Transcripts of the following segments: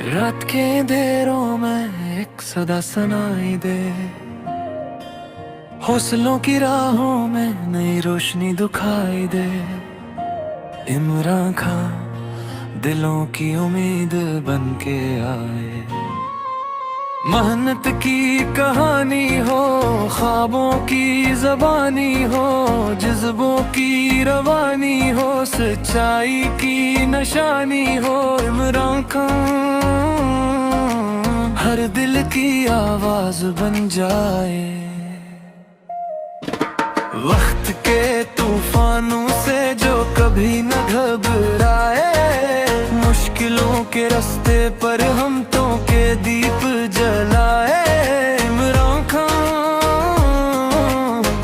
रात के अंधेरों में एक सदा सुनाई दे, हौसलों की राहों में नई रोशनी दिखाई दे। इमरान खान दिलों की उम्मीद बन के आए, मेहनत की कहानी हो, ख्वाबों की ज़बानी हो, जज्बों की रवानी हो, सच्चाई की निशानी हो। इमरान खान हर दिल की आवाज बन जाए, वक्त के तूफानों से जो कभी न घबराए, मुश्किलों के रास्ते पर हिम्मतों के दीप जलाए। इमरान खान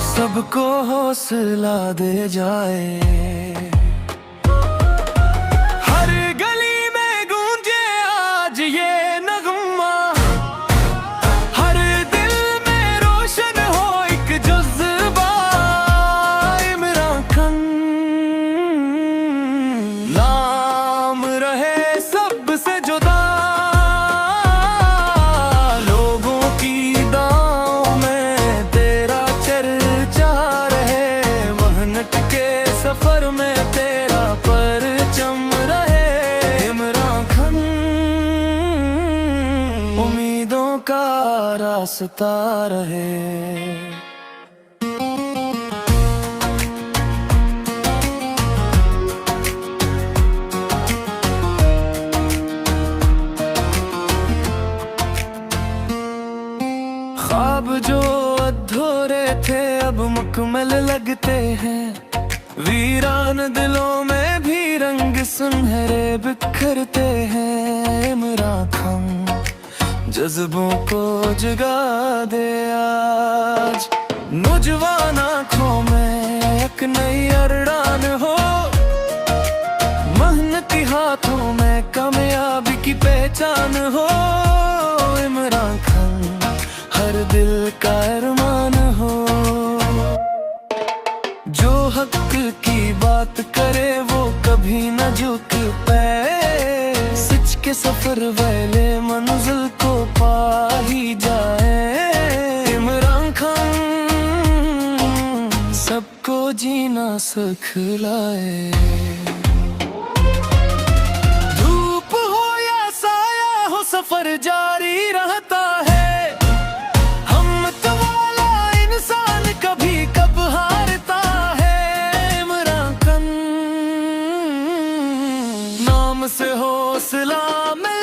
सबको हौसला दे जाए। हर गली में गूंजे आज ये नगमा, हर दिल में रोशन हो एक जज्बा। इमरान खान नाम रहे सबसे जुदा, लोगों की दांव में तेरा चर्चा रहे, मेहनत के सफर में तेरा परचम रहे। इमरान खान उम्मीदों का रास्ता रहे। ख्वाब जो अधूरे थे अब मुकम्मल लगते हैं, वीरान दिलों में भी रंग सुनहरे बिखरते हैं। इमरान खान जज्बों को जगा दे आज, नौजवान आँखों में एक नई अरडान हो, मेहनती हाथों में कामयाबी की पहचान हो। इमरान खान हर दिल का अरमान हो, जो हक की बात करे वो कभी न झुक पाए, सच के सफर वाले मंजिल को पा ही जाए। इमरान खान सबको जीना सिखलाए, धूप हो या साया हो सफर जारी रहता है। से हौसला में